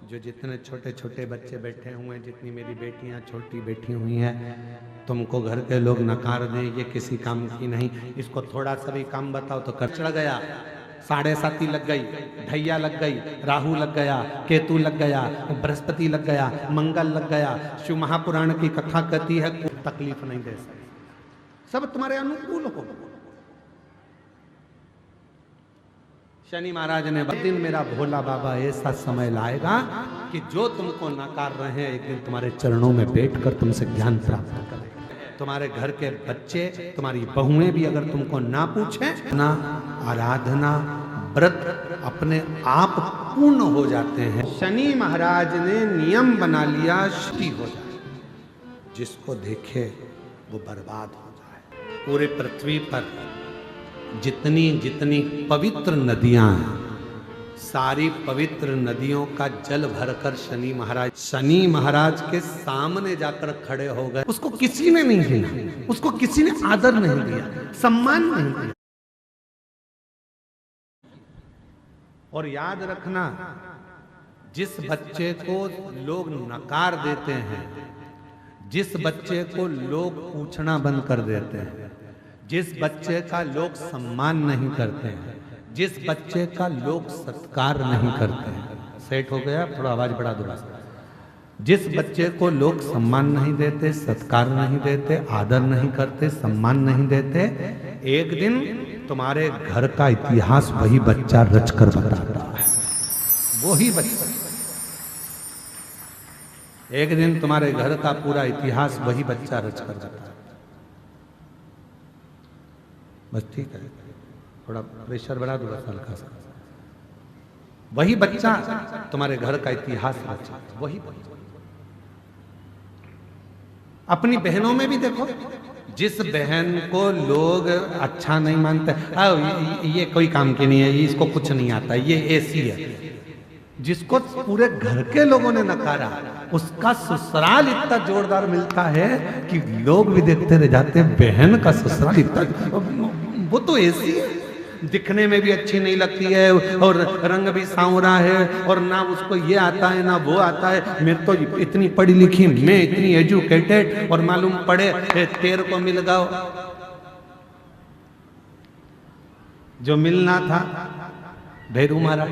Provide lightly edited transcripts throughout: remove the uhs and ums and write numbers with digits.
जो जितने छोटे छोटे बच्चे बैठे हुए हैं, जितनी मेरी बेटियां छोटी बैठी हुई हैं, तुमको घर के लोग नकार दें, ये किसी काम की नहीं। इसको थोड़ा सा भी काम बताओ तो कर चढ़ गया। 7.5 लग गई, ढैया लग गई, राहु लग गया, केतु लग गया, बृहस्पति लग गया, मंगल लग गया। शिव महापुराण की कथा कहती है कोई तकलीफ नहीं दे सकती, सब तुम्हारे अनुकूल हो। शनि महाराज ने दिन मेरा भोला बाबा ऐसा समय लाएगा कि जो तुमको नकार रहे हैं एक दिन तुम्हारे चरणों में बैठकर तुमसे ज्ञान प्राप्त करें। तुम्हारे घर के बच्चे, तुम्हारी बहुएं भी अगर तुमको ना पूछें, ना आराधना व्रत अपने आप पूर्ण हो जाते हैं। शनि महाराज ने नियम बना लिया, श्री हो जाए, जिसको देखे वो बर्बाद हो जाए। पूरे पृथ्वी पर जितनी जितनी पवित्र नदियां हैं, सारी पवित्र नदियों का जल भरकर शनि महाराज के सामने जाकर खड़े हो गए। उसको किसी ने नहीं दिया, उसको किसी ने आदर नहीं दिया, सम्मान नहीं दिया। और याद रखना, जिस बच्चे को लोग नकार देते हैं, जिस बच्चे को लोग पूछना बंद कर देते हैं, जिस बच्चे का लोग सम्मान नहीं करते हैं, जिस बच्चे का लोग सत्कार नहीं करते हैं, सेट हो गया, थोड़ा आवाज बढ़ा दो। जिस बच्चे को लोग सम्मान नहीं देते, सत्कार नहीं देते, आदर नहीं करते, सम्मान नहीं देते, एक दिन तुम्हारे घर का इतिहास वही बच्चा रचकर बताता है। वही बच्चा एक दिन तुम्हारे घर का पूरा इतिहास वही बच्चा रचकर बताता है। बस ठीक है, थोड़ा प्रेशर बढ़ा दो बस हल्का सा। वही बच्चा तुम्हारे घर का इतिहास रचा, वही बच्चा। अपनी बहनों में भी देखो, जिस बहन को लोग अच्छा नहीं मानते, ये कोई काम की नहीं है, इसको कुछ नहीं आता, ये ऐसी है, जिसको पूरे घर के लोगों ने नकारा, उसका ससुराल इतना जोरदार मिलता है कि लोग भी देखते रह जाते हैं। बहन का ससुराल इतना, वो तो ऐसी है, दिखने में भी अच्छी नहीं लगती है और रंग भी सांवरा है, और ना उसको ये आता है ना वो आता है। मैं तो इतनी पढ़ी लिखी, मैं इतनी एजुकेटेड, और मालूम पड़े तेरे को मिल गया जो मिलना था भैरू महाराज।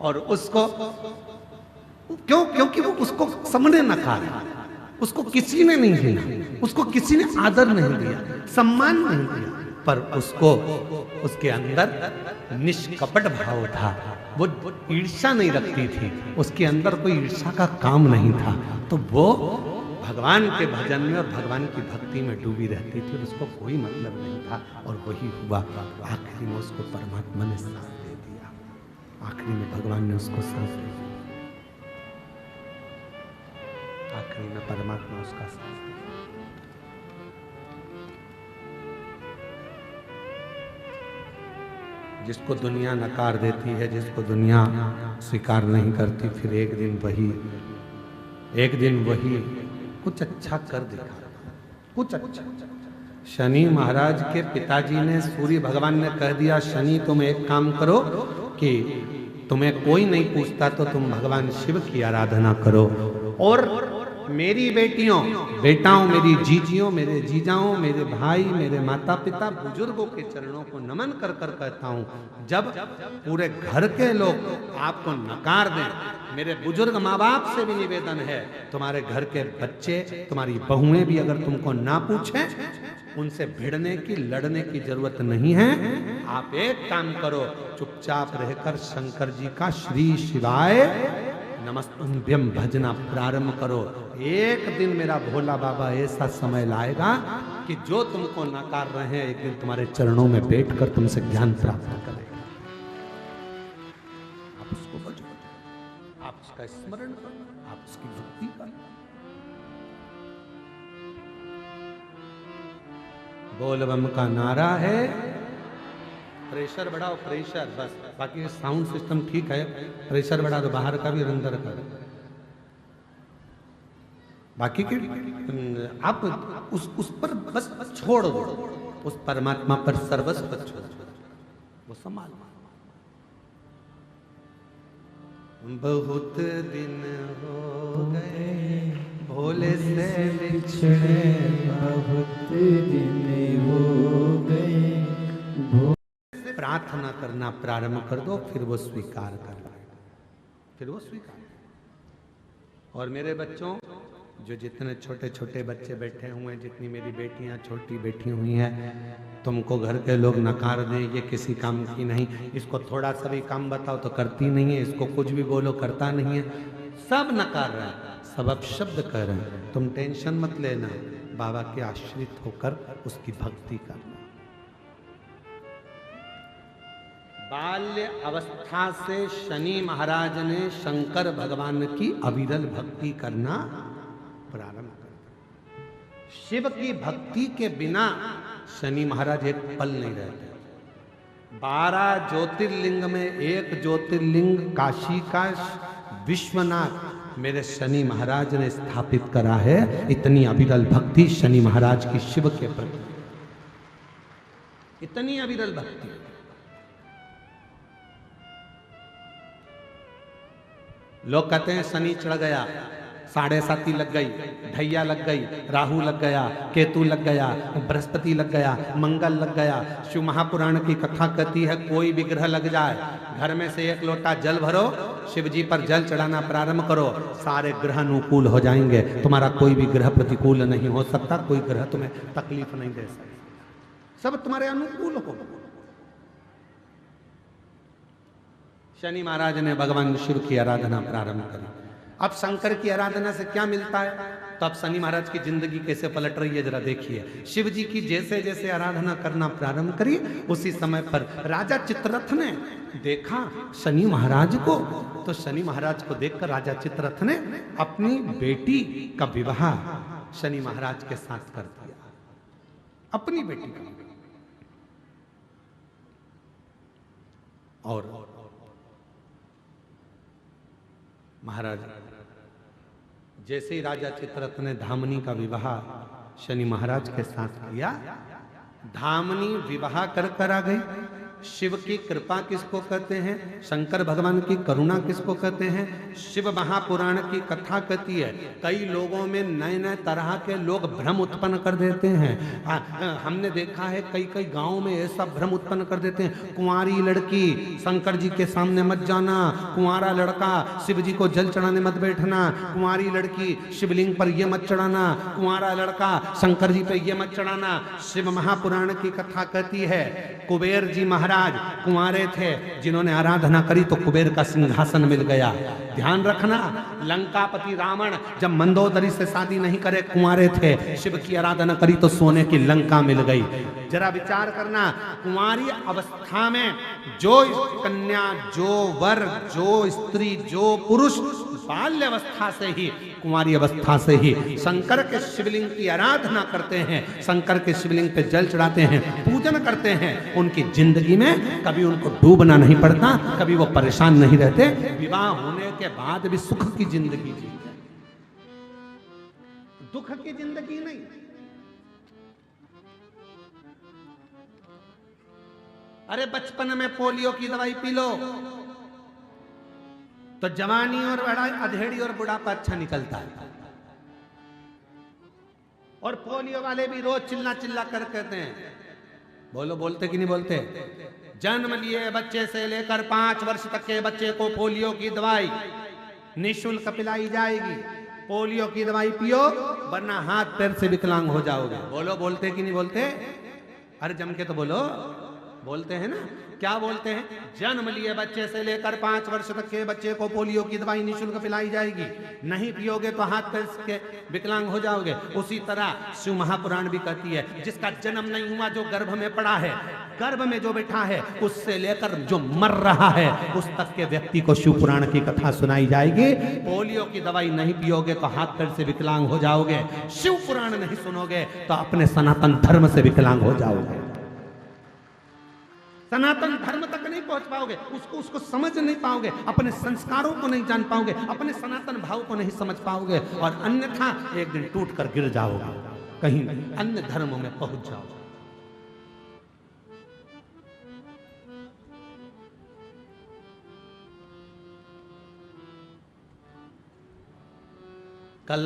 और उसको क्यों? क्योंकि वो उसको सामने नकारा, उसको किसी ने नहीं दिया, उसको किसी ने आदर नहीं दिया, सम्मान नहीं दिया, पर उसको उसके अंदर निष्कपट भाव था। वो ईर्ष्या नहीं रखती थी, उसके अंदर कोई ईर्ष्या का काम नहीं था। तो वो भगवान के भजन में और भगवान की भक्ति में डूबी रहती थी, और उसको कोई मतलब नहीं था। और वही हुआ, आखिरी में उसको परमात्मा ने साथ दे दिया, आखिरी में भगवान ने उसको साथ दे दिया, आखिरी में परमात्मा उसका साथ दे। जिसको दुनिया नकार देती है, जिसको दुनिया स्वीकार नहीं करती, फिर एक दिन वही कुछ अच्छा कर दिखा, कुछ अच्छा। शनि महाराज के पिताजी ने, सूर्य भगवान ने कह दिया, शनि तुम एक काम करो कि तुम्हें कोई नहीं पूछता तो तुम भगवान शिव की आराधना करो, और मेरी बेटाओं, मेरी जीजियों, मेरे जीजाओं, मेरे भाई, मेरे माता पिता, बुजुर्गों के चरणों को नमन कर कर कहता हूँ, जब पूरे घर के लोग आपको नकार दें, मेरे बुजुर्ग माँ बाप से भी निवेदन है, तुम्हारे घर के बच्चे, तुम्हारी बहुएं भी अगर तुमको ना पूछें, उनसे भिड़ने की, लड़ने की जरूरत नहीं है। आप एक काम करो, चुपचाप रहकर शंकर जी का श्री शिवाय नमस्तुभ्यम भजना प्रारंभ करो। एक दिन मेरा भोला बाबा ऐसा समय लाएगा कि जो तुमको नकार रहे हैं, एक दिन तुम्हारे चरणों में बैठकर तुमसे ज्ञान प्राप्त करेगा। आप उसको भजो, आप उसका स्मरण करो, आप उसकी भक्ति करो। बोल बम का नारा है, प्रेशर बढ़ाओ, प्रेशर बस, बाकी साउंड सिस्टम ठीक है, प्रेशर बढ़ा दो, बाहर का भी और अंदर का। बाकी के आप उस पर बस छोड़ दो, उस परमात्मा पर सर्वस्व छोड़ दो, वो संभाल। बहुत दिन हो गए भोले से बिछड़े, बहुत दिन हो गए। प्रार्थना करना प्रारंभ कर दो, फिर वो स्वीकार कर लेगा, फिर वो स्वीकार। और मेरे बच्चों, जो जितने छोटे छोटे बच्चे बैठे हुए हैं, जितनी मेरी बेटियां छोटी बैठी हुई हैं, तुमको घर के लोग नकार दें ये किसी काम की नहीं, इसको थोड़ा सा भी काम बताओ तो करती नहीं है, इसको कुछ भी बोलो करता नहीं है, सब नकार रहे हैं, सब अपशब्द कह रहे हैं। तुम टेंशन मत लेना, बाबा के आश्रित होकर उसकी भक्ति करना। बाल्य अवस्था से शनि महाराज ने शंकर भगवान की अविरल भक्ति करना प्रारंभ कर दिया। शिव की भक्ति के बिना शनि महाराज एक पल नहीं रहते। 12 ज्योतिर्लिंग में एक ज्योतिर्लिंग काशी का विश्वनाथ मेरे शनि महाराज ने स्थापित करा है। इतनी अविरल भक्ति शनि महाराज की शिव के प्रति, इतनी अविरल भक्ति। लोग कहते हैं शनि चढ़ गया, 7.5 लग गई, ढैया लग गई, राहु लग गया, केतु लग गया, बृहस्पति लग गया, मंगल लग गया। शिव महापुराण की कथा कहती है कोई भी ग्रह लग जाए, घर में से 1 लोटा जल भरो, शिव जी पर जल चढ़ाना प्रारंभ करो, सारे ग्रह अनुकूल हो जाएंगे। तुम्हारा कोई भी ग्रह प्रतिकूल नहीं हो सकता, कोई ग्रह तुम्हें तकलीफ नहीं दे सकता, सब तुम्हारे अनुकूल हो। शनि महाराज ने भगवान शिव की आराधना प्रारंभ करी। अब शंकर की आराधना से क्या मिलता है, तो अब शनि महाराज की जिंदगी कैसे पलट रही है जरा देखिए। शिव जी की जैसे जैसे आराधना करना प्रारंभ करी, उसी समय पर राजा चित्ररथ ने देखा शनि महाराज को, तो शनि महाराज को देखकर राजा चित्ररथ ने अपनी बेटी का विवाह शनि महाराज के साथ कर दिया, अपनी बेटी का। और महाराज जैसे ही राजा चित्ररथ ने धामनी का विवाह शनि महाराज के साथ किया, धामनी विवाह कर आ गई। शिव की कृपा किसको कहते हैं, शंकर भगवान की करुणा किसको कहते हैं, शिव महापुराण की कथा कहती है। कई लोगों में नए नए तरह के लोग भ्रम उत्पन्न कर देते हैं। हमने देखा है कई कई गांवों में ऐसा भ्रम उत्पन्न कर देते हैं, कुंवारी लड़की शंकर जी के सामने मत जाना, कुंवारा लड़का शिव जी को जल चढ़ाने मत बैठना, कुंवारी लड़की शिवलिंग पर ये मत चढ़ाना, कुंवारा लड़का शंकर जी पे ये मत चढ़ाना। शिव महापुराण की कथा कहती है कुबेर जी महाराज कुंवारे थे, जिन्होंने आराधना करी तो कुबेर का सिंहासन मिल गया। ध्यान रखना, लंकापति रावण जब मंदोदरी से शादी नहीं करे, कुंवारे थे, शिव की आराधना करी तो सोने की लंका मिल गई। जरा विचार करना, कुंवारी अवस्था में जो कन्या, जो वर, जो स्त्री, जो पुरुष बाल्य अवस्था से ही, कुंवारी अवस्था से ही शंकर के शिवलिंग की आराधना करते हैं, शंकर के शिवलिंग पे जल चढ़ाते हैं, पूजन करते हैं, उनकी जिंदगी में कभी उनको डूबना नहीं पड़ता, कभी वो परेशान नहीं रहते। विवाह होने के बाद भी सुख की जिंदगी जीते, दुख की जिंदगी नहीं। अरे बचपन में पोलियो की दवाई पी लो तो जवानी और अधेड़ी और बुढ़ापा अच्छा निकलता है। और पोलियो वाले भी रोज चिल्ला चिल्ला कर कहते हैं, बोलो बोलते कि नहीं बोलते, जन्म लिए बच्चे से लेकर 5 वर्ष तक के बच्चे को पोलियो की दवाई निःशुल्क पिलाई जाएगी। पोलियो की दवाई पियो वरना हाथ पैर से विकलांग हो जाओगे। बोलो बोलते कि नहीं बोलते, अरे जम के तो बोलो, बोलते हैं ना। क्या बोलते हैं, जन्म लिए बच्चे से लेकर 5 वर्ष तक के बच्चे को पोलियो की दवाई निःशुल्क पिलाई जाएगी, नहीं पियोगे तो हाथ पैर के विकलांग हो जाओगे। उसी तरह शिव महापुराण भी कहती है, जिसका जन्म नहीं हुआ, जो गर्भ में पड़ा है, गर्भ में जो बैठा है, उससे लेकर जो मर रहा है उस तक के व्यक्ति को शिव पुराण की कथा सुनाई जाएगी। पोलियो की दवाई नहीं पियोगे तो हाथ पैर से विकलांग हो जाओगे, शिव पुराण नहीं सुनोगे तो अपने सनातन धर्म से विकलांग हो जाओगे, सनातन धर्म तक नहीं पहुंच पाओगे, उसको समझ नहीं पाओगे, अपने संस्कारों को नहीं जान पाओगे, अपने सनातन भाव को नहीं समझ पाओगे, और अन्यथा एक दिन टूट कर गिर जाओगे, कहीं अन्य धर्मों में पहुंच जाओगे। कल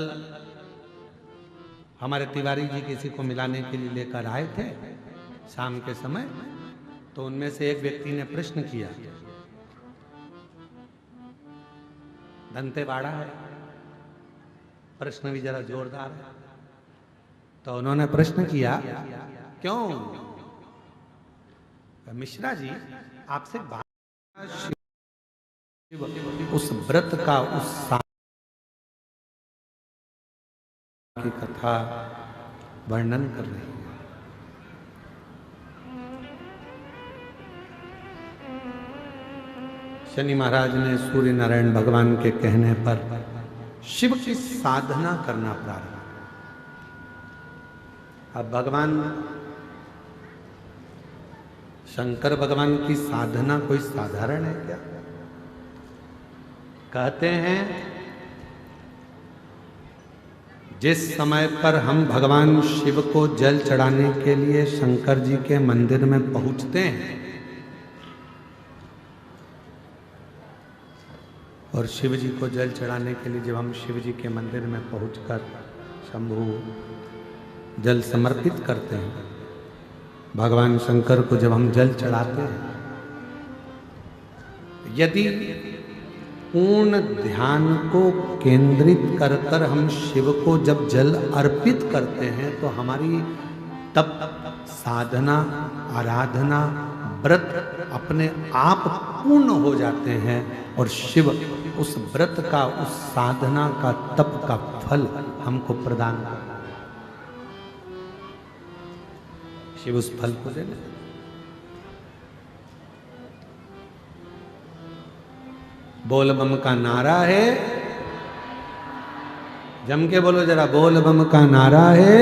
हमारे तिवारी जी किसी को मिलाने के लिए लेकर आए थे शाम के समय, तो उनमें से एक व्यक्ति ने प्रश्न किया, दंतेवाड़ा है, प्रश्न भी जरा जोरदार है। तो उन्होंने प्रश्न किया, क्यों मिश्रा जी आपसे बात, उस व्रत का उस की कथा वर्णन कर रही है। शनि महाराज ने सूर्य नारायण भगवान के कहने पर शिव की साधना करना प्रारंभ। अब भगवान शंकर भगवान की साधना कोई साधारण है क्या? कहते हैं जिस समय पर हम भगवान शिव को जल चढ़ाने के लिए शंकर जी के मंदिर में पहुंचते हैं और शिव जी को जल चढ़ाने के लिए जब हम शिव जी के मंदिर में पहुंचकर शंभु जल समर्पित करते हैं, भगवान शंकर को जब हम जल चढ़ाते हैं, यदि पूर्ण ध्यान को केंद्रित कर कर हम शिव को जब जल अर्पित करते हैं तो हमारी तप साधना आराधना व्रत अपने आप पूर्ण हो जाते हैं और शिव उस व्रत का उस साधना का तप का फल हमको प्रदान करता है। शिव उस फल को देना। बोल बम का नारा है, जम के बोलो जरा, बोल बम का नारा है,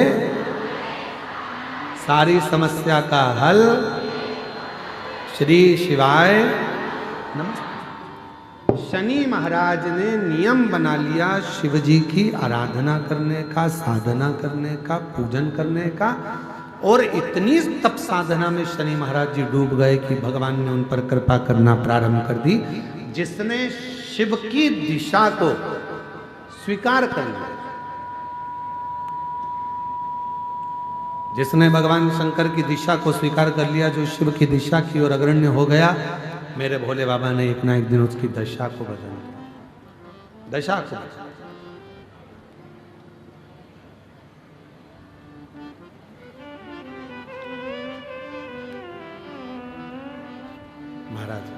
सारी समस्या का हल, श्री शिवाय नमस्ते। शनि महाराज ने नियम बना लिया शिव जी की आराधना करने का, साधना करने का, पूजन करने का, और इतनी तप साधना में शनि महाराज जी डूब गए कि भगवान ने उन पर कृपा करना प्रारंभ कर दी। जिसने शिव की दिशा को स्वीकार कर लिया, जिसने भगवान शंकर की दिशा को स्वीकार कर लिया, जो शिव की दिशा की ओर अग्रण्य हो गया, मेरे भोले बाबा ने एक ना एक दिन उसकी दशा को बदल दिया। दशा को महाराज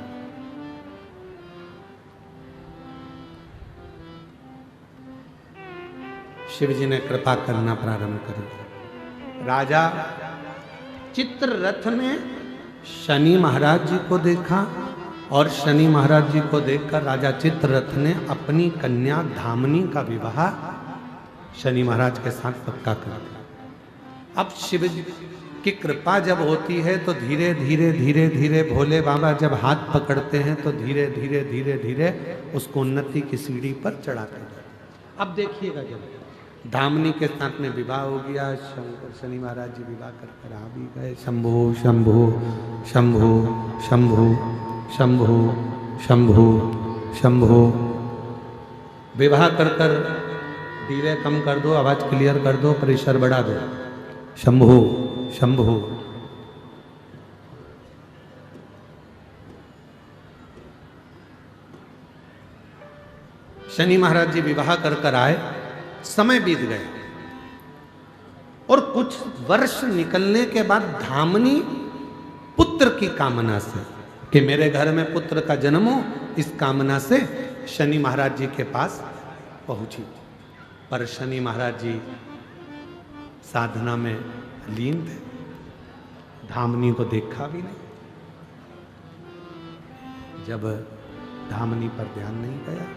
शिव जी ने कृपा करना प्रारंभ कर दिया। राजा चित्ररथ ने शनि महाराज जी को देखा और शनि महाराज जी को देखकर राजा चित्ररथ ने अपनी कन्या धामनी का विवाह शनि महाराज के साथ पक्का कर दिया। अब शिव जी की कृपा जब होती है तो धीरे धीरे धीरे धीरे भोले बाबा जब हाथ पकड़ते हैं तो धीरे धीरे धीरे धीरे उसको उन्नति की सीढ़ी पर चढ़ाते हैं। अब देखिएगा, जब धामनी के साथ में विवाह हो गया, शंकर शनि महाराज जी विवाह कर आ भी गए। शंभु शंभु शंभु शंभु शंभु शंभु शंभु, विवाह कर कर धीरे कम कर दो, आवाज क्लियर कर दो, प्रेशर बढ़ा दो। शंभु शंभु शनि महाराज जी विवाह कर कर आए। समय बीत गया और कुछ वर्ष निकलने के बाद धामनी पुत्र की कामना से कि मेरे घर में पुत्र का जन्म हो, इस कामना से शनि महाराज जी के पास पहुंची। पर शनि महाराज जी साधना में लीन थे, धामनी को देखा भी नहीं। जब धामनी पर ध्यान नहीं गया,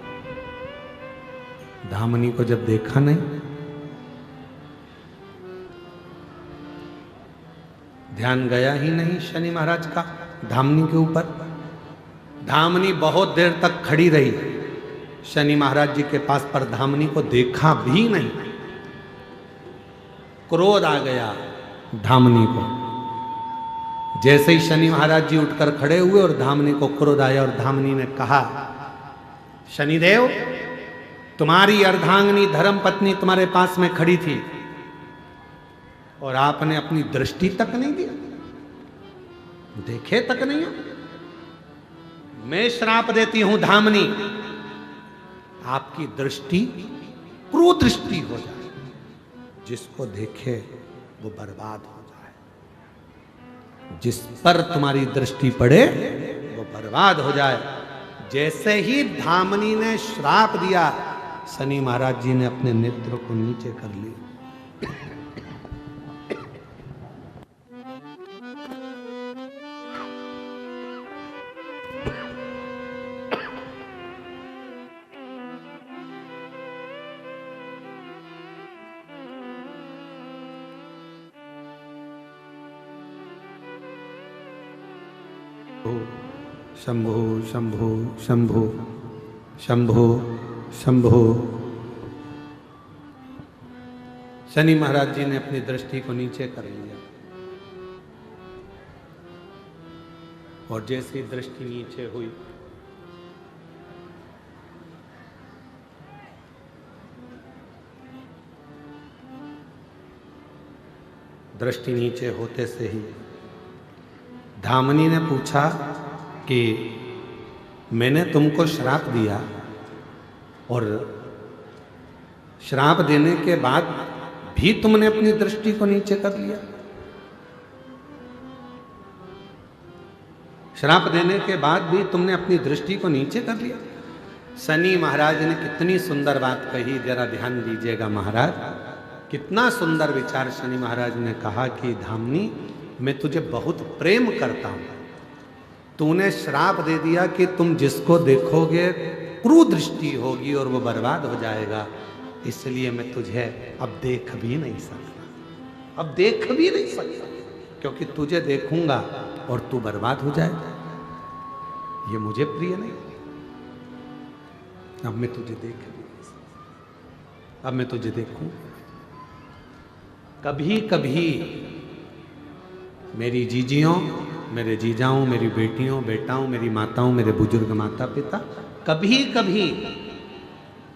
धामनी को जब देखा नहीं, ध्यान गया ही नहीं शनि महाराज का धामनी के ऊपर। धामनी बहुत देर तक खड़ी रही शनि महाराज जी के पास, पर धामनी को देखा भी नहीं। क्रोध आ गया धामनी को। जैसे ही शनि महाराज जी उठकर खड़े हुए और धामनी को क्रोध आया और धामनी ने कहा, शनिदेव तुम्हारी अर्धांगिनी धर्म पत्नी तुम्हारे पास में खड़ी थी और आपने अपनी दृष्टि तक नहीं दी, देखे तक नहीं हो। मैं श्राप देती हूं धामनी, आपकी दृष्टि कुदृष्टि हो जाए, जिसको देखे वो बर्बाद हो जाए। जिस पर तुम्हारी दृष्टि पड़े वो बर्बाद हो जाए। जैसे ही धामनी ने श्राप दिया, शनि महाराज जी ने अपने नेत्र को नीचे कर लिया। शंभो शंभो शंभो शंभो शंभो। शनि महाराज जी ने अपनी दृष्टि को नीचे कर लिया और जैसी दृष्टि नीचे हुई, दृष्टि नीचे होते से ही धामनी ने पूछा कि मैंने तुमको श्राप दिया और श्राप देने के बाद भी तुमने अपनी दृष्टि को नीचे कर लिया। श्राप देने के बाद भी तुमने अपनी दृष्टि को नीचे कर लिया। शनि महाराज ने कितनी सुंदर बात कही, जरा ध्यान दीजिएगा महाराज। कितना सुंदर विचार शनि महाराज ने कहा कि धामनी, मैं तुझे बहुत प्रेम करता हूं। तूने श्राप दे दिया कि तुम जिसको देखोगे कुदृष्टि होगी और वो बर्बाद हो जाएगा, इसलिए मैं तुझे अब देख भी नहीं सकता, अब देख भी नहीं सकता, क्योंकि तुझे देखूंगा और तू बर्बाद हो जाएगा, ये मुझे प्रिय नहीं। अब मैं तुझे देख भी नहीं सकता, अब मैं तुझे देखूं। कभी कभी मेरी जीजियों, मेरे जीजाओं, मेरी बेटियों, बेटाओं, मेरी माताओं, मेरे बुजुर्ग माता पिता, कभी कभी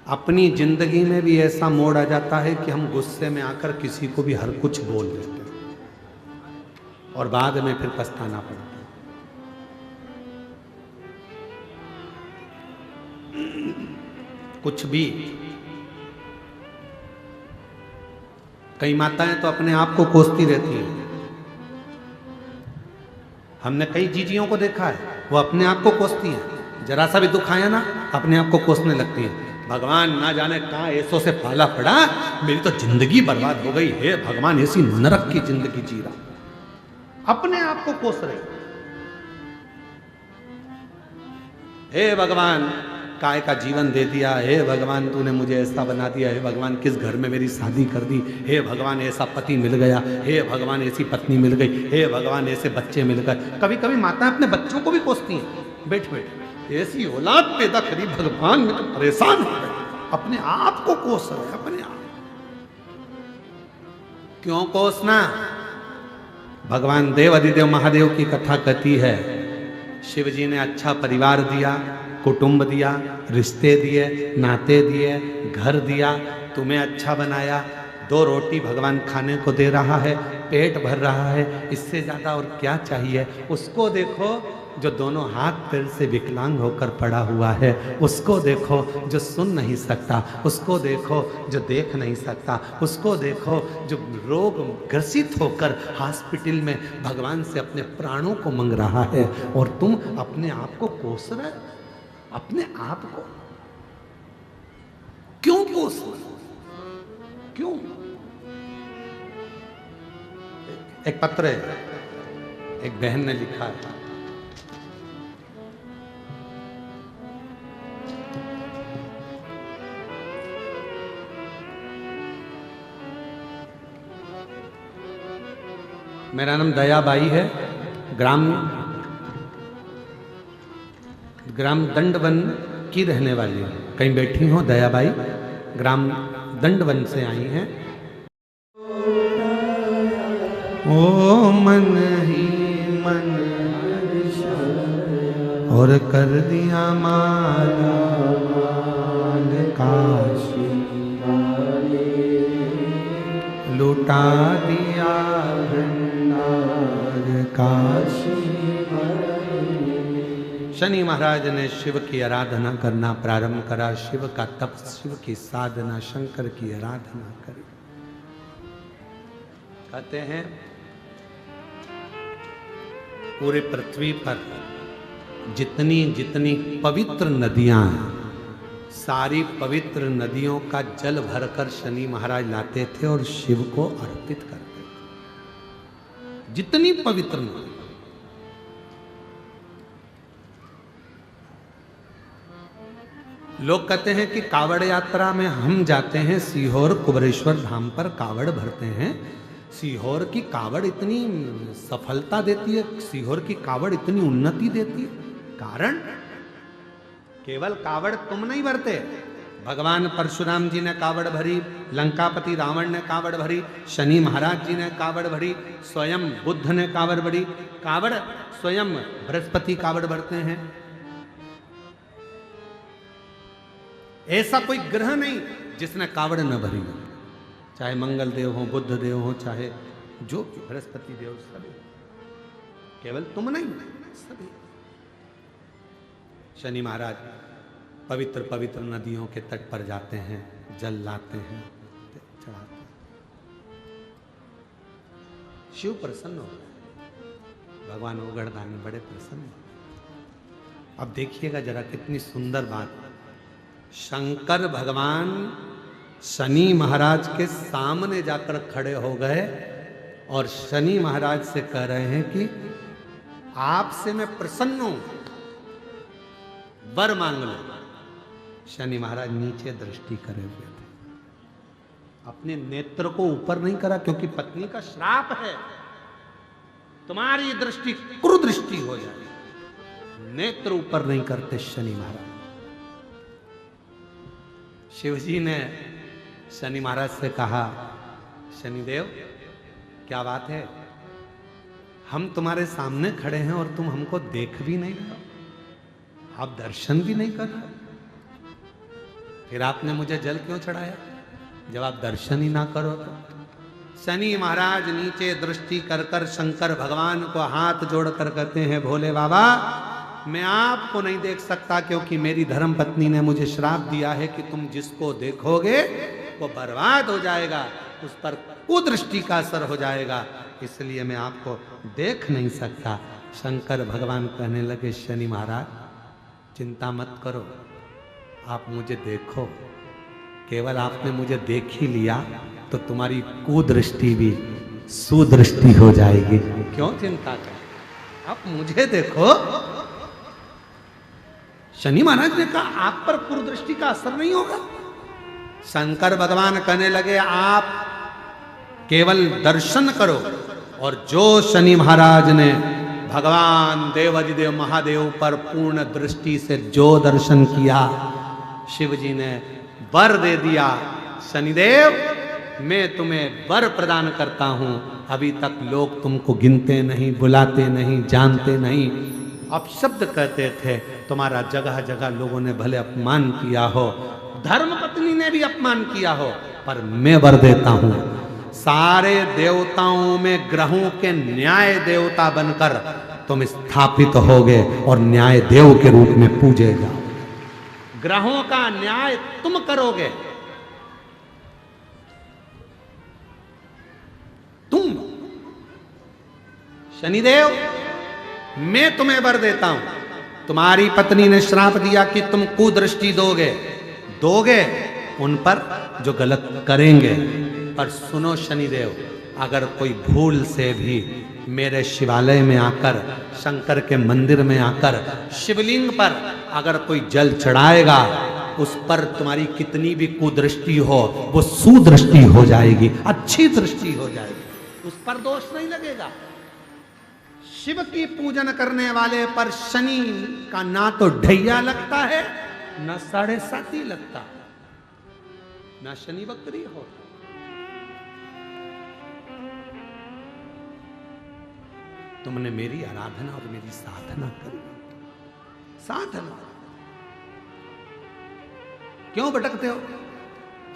अपनी जिंदगी में भी ऐसा मोड़ आ जाता है कि हम गुस्से में आकर किसी को भी हर कुछ बोल देते हैं और बाद में फिर पछताना पड़ता है। कुछ भी, कई माताएं तो अपने आप को कोसती रहती हैं। हमने कई जीजियों को देखा है, वो अपने आप को कोसती हैं, जरा सा भी दुख आया ना अपने आप को कोसने लगती हैं। भगवान ना जाने कहाँ ऐसों से पाला पड़ा, मेरी तो जिंदगी बर्बाद हो गई है, भगवान ऐसी नरक की जिंदगी जी रहा, अपने आप को कोस रहे। हे भगवान, काय का जीवन दे दिया, हे भगवान तूने मुझे ऐसा बना दिया, हे भगवान किस घर में मेरी शादी कर दी, हे भगवान ऐसा पति मिल गया, हे भगवान ऐसी पत्नी मिल गई, हे भगवान ऐसे बच्चे मिल गए। कभी कभी माताएं अपने बच्चों को भी कोसती हैं, बैठ बैठ ऐसी औलाद पैदा करी भगवान, में तो परेशान हो गए, अपने आप को कोस रहे, अपने आप। क्यों कोसना? भगवान देव अधिदेव महादेव की कथा कहती है, शिव जी ने अच्छा परिवार दिया, कुटुंब दिया, रिश्ते दिए, नाते दिए, घर दिया, तुम्हें अच्छा बनाया, 2 रोटी भगवान खाने को दे रहा है, पेट भर रहा है, इससे ज्यादा और क्या चाहिए? उसको देखो जो दोनों हाथ पैर से विकलांग होकर पड़ा हुआ है, उसको देखो जो सुन नहीं सकता, उसको देखो जो देख नहीं सकता, उसको देखो जो रोग ग्रसित होकर हॉस्पिटल में भगवान से अपने प्राणों को मांग रहा है, और तुम अपने आप को कोस रहे, अपने आप को क्यों कोस रहे? क्यों? एक पत्र है, एक बहन ने लिखा है, मेरा नाम दयाबाई है, ग्राम दंडवन की रहने वाली है। कहीं बैठी हो दयाबाई, ग्राम दंडवन से आई हैं। ओ मन ही मन और कर दिया माला मान का लुटा दिया भंडार काशी। शनि महाराज ने शिव की आराधना करना प्रारंभ करा, शिव का तप, शिव की साधना, शंकर की आराधना करी। कहते हैं पूरे पृथ्वी पर जितनी जितनी पवित्र नदियां हैं, सारी पवित्र नदियों का जल भरकर शनि महाराज लाते थे और शिव को अर्पित करते थे। जितनी पवित्र नदी, लोग कहते हैं कि कावड़ यात्रा में हम जाते हैं सीहोर कुबरेश्वर धाम पर कावड़ भरते हैं। सीहोर की कावड़ इतनी सफलता देती है, सीहोर की कावड़ इतनी उन्नति देती है, कारण केवल कावड़ तुम नहीं भरते। भगवान परशुराम जी ने कावड़ भरी, लंकापति रावण ने कावड़ भरी, शनि महाराज जी ने कावड़ भरी, स्वयं बुद्ध ने कावड़ भरी। कावड़ स्वयं बृहस्पति कावड़ भरते हैं। ऐसा कोई ग्रह नहीं जिसने कावड़ न भरी हो, चाहे मंगल देव हो, बुद्ध देव हो, चाहे जो बृहस्पति देव, सभी, केवल तुम नहीं, सभी। शनि महाराज पवित्र पवित्र नदियों के तट पर जाते हैं, जल लाते हैं, चढ़ाते हैं। शिव प्रसन्न हो गए, भगवान ओगड़दानी बड़े प्रसन्न। अब देखिएगा जरा कितनी सुंदर बात। शंकर भगवान शनि महाराज के सामने जाकर खड़े हो गए और शनि महाराज से कह रहे हैं कि आपसे मैं प्रसन्न हूं, वर मांग लो। शनि महाराज नीचे दृष्टि करे हुए थे, अपने नेत्र को ऊपर नहीं करा, क्योंकि पत्नी का श्राप है, तुम्हारी दृष्टि कुदृष्टि हो जाए। नेत्र ऊपर नहीं करते शनि महाराज। शिवजी ने शनि महाराज से कहा, शनिदेव क्या बात है, हम तुम्हारे सामने खड़े हैं और तुम हमको देख भी नहीं रहे हो, आप दर्शन भी नहीं कर रहे, फिर आपने मुझे जल क्यों चढ़ाया जब आप दर्शन ही ना करो तो? शनि महाराज नीचे दृष्टि कर कर शंकर भगवान को हाथ जोड़कर कहते हैं, भोले बाबा मैं आपको नहीं देख सकता, क्योंकि मेरी धर्म पत्नी ने मुझे श्राप दिया है कि तुम जिसको देखोगे वो बर्बाद हो जाएगा, उस पर कुदृष्टि का असर हो जाएगा, इसलिए मैं आपको देख नहीं सकता। शंकर भगवान कहने लगे, शनि महाराज चिंता मत करो, आप मुझे देखो, केवल आपने मुझे देख ही लिया तो तुम्हारी कुदृष्टि भी सुदृष्टि हो जाएगी, क्यों चिंता कर, आप मुझे देखो। शनि महाराज ने कहा, आप पर कुदृष्टि का असर नहीं होगा। शंकर भगवान कहने लगे, आप केवल दर्शन करो, और जो शनि महाराज ने भगवान देवाधिदेव महादेव पर पूर्ण दृष्टि से जो दर्शन किया, शिव जी ने वर दे दिया। शनिदेव मैं तुम्हें वर प्रदान करता हूं, अभी तक लोग तुमको गिनते नहीं, बुलाते नहीं, जानते नहीं, अपशब्द कहते थे, तुम्हारा जगह जगह लोगों ने भले अपमान किया हो, धर्म पत्नी ने भी अपमान किया हो, पर मैं वर देता हूं, सारे देवताओं में ग्रहों के न्याय देवता बनकर तुम स्थापित होगे और न्याय देव के रूप में पूजे जाओ। ग्रहों का न्याय तुम करोगे, तुम। शनिदेव मैं तुम्हें वर देता हूं, तुम्हारी पत्नी ने श्राप दिया कि तुम कुदृष्टि दोगे उन पर जो गलत करेंगे, पर सुनो शनिदेव, अगर कोई भूल से भी मेरे शिवालय में आकर, शंकर के मंदिर में आकर, शिवलिंग पर अगर कोई जल चढ़ाएगा, उस पर तुम्हारी कितनी भी कुदृष्टि हो वो सुदृष्टि हो जाएगी, अच्छी दृष्टि हो जाएगी, उस पर दोष नहीं लगेगा। शिव की पूजन करने वाले पर शनि का ना तो ढैया लगता है, ना 7.5 लगता, ना शनि वक्री हो। तुमने मेरी आराधना और मेरी साधना करी, साधना क्यों भटकते हो?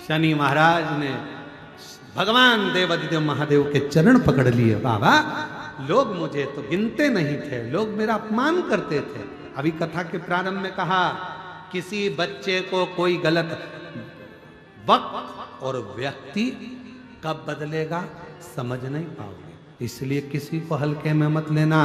शनि महाराज ने भगवान देवाधिदेव महादेव के चरण पकड़ लिए। बाबा लोग मुझे तो गिनते नहीं थे, लोग मेरा अपमान करते थे। अभी कथा के प्रारंभ में कहा किसी बच्चे को कोई गलत वक्त और व्यक्ति कब बदलेगा समझ नहीं पाओगे, इसलिए किसी को हल्के में मत लेना।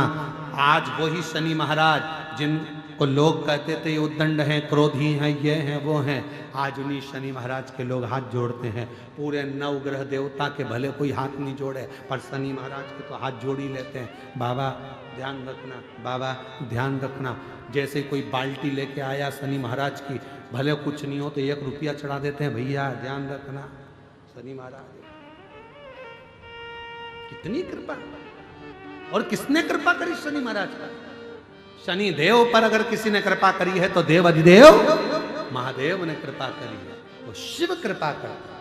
आज वही शनि महाराज जिनको लोग कहते थे ये उद्दंड हैं, क्रोधी हैं, ये हैं, वो हैं, आज उन्हीं शनि महाराज के लोग हाथ जोड़ते हैं। पूरे 9 ग्रह देवता के भले कोई हाथ नहीं जोड़े, पर शनि महाराज के तो हाथ जोड़ ही लेते हैं। बाबा ध्यान रखना, बाबा ध्यान रखना। जैसे कोई बाल्टी लेके आया शनि महाराज की, भले कुछ नहीं हो तो 1 रुपया चढ़ा देते हैं, भैया ध्यान रखना। शनि महाराज कितनी कृपा, और किसने कृपा करी शनि महाराज पर? शनि देव पर अगर किसी ने कृपा करी है तो देव अधिदेव महादेव ने कृपा करी है, तो शिव कृपा करता।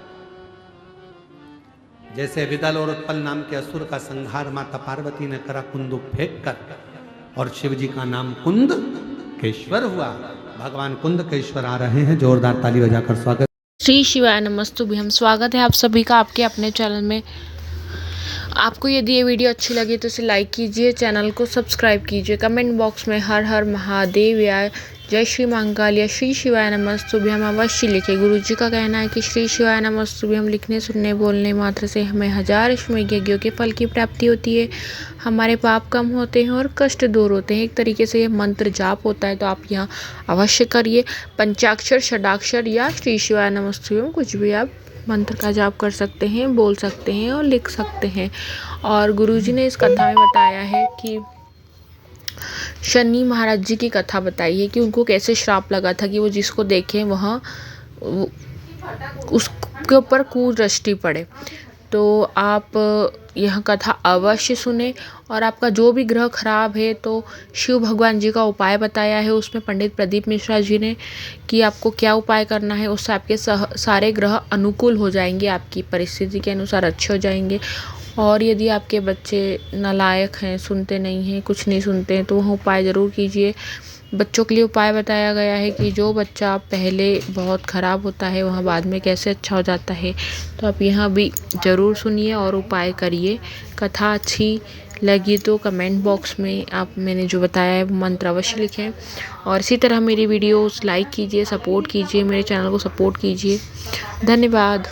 जैसे विदल और उत्पल नाम के असुर का संहार माता पार्वती ने करा कुंद फेंक कर, और शिव जी का नाम कुंद केश्वर हुआ। भगवान कुंद केश्वर आ रहे हैं, जोरदार ताली बजाकर स्वागत। श्री शिवाय नमस्तुभ्यम। स्वागत है आप सभी का आपके अपने चैनल में। आपको यदि ये वीडियो अच्छी लगी तो इसे लाइक कीजिए, चैनल को सब्सक्राइब कीजिए, कमेंट बॉक्स में हर हर महादेव या जय श्री महाकाल या श्री शिवाय नमस्तुभ्यम अवश्य लिखे। गुरु जी का कहना है कि श्री शिवाय नमस्तुभ्यम लिखने सुनने बोलने मात्र से हमें 1000 अश्वमेध यज्ञों के फल की प्राप्ति होती है, हमारे पाप कम होते हैं और कष्ट दूर होते हैं। एक तरीके से यह मंत्र जाप होता है, तो आप यहाँ अवश्य करिए। पंचाक्षर, षडाक्षर या श्री शिवाय नमस्तुभ्यम कुछ भी आप मंत्र का जाप कर सकते हैं, बोल सकते हैं और लिख सकते हैं। और गुरुजी ने इस कथा में बताया है कि शनि महाराज जी की कथा बताई है कि उनको कैसे श्राप लगा था कि वो जिसको देखें वह उसके ऊपर कुदृष्टि पड़े। तो आप यह कथा अवश्य सुने। और आपका जो भी ग्रह खराब है तो शिव भगवान जी का उपाय बताया है उसमें पंडित प्रदीप मिश्रा जी ने, कि आपको क्या उपाय करना है। उससे आपके सारे ग्रह अनुकूल हो जाएंगे, आपकी परिस्थिति के अनुसार अच्छे हो जाएंगे। और यदि आपके बच्चे नालायक हैं, सुनते नहीं हैं, कुछ नहीं सुनते हैं, तो वह उपाय ज़रूर कीजिए। बच्चों के लिए उपाय बताया गया है कि जो बच्चा पहले बहुत ख़राब होता है वह बाद में कैसे अच्छा हो जाता है। तो आप यहाँ भी ज़रूर सुनिए और उपाय करिए। कथा अच्छी लगी तो कमेंट बॉक्स में आप मैंने जो बताया है वो मंत्र अवश्य लिखें। और इसी तरह मेरी वीडियोस लाइक कीजिए, सपोर्ट कीजिए, मेरे चैनल को सपोर्ट कीजिए। धन्यवाद।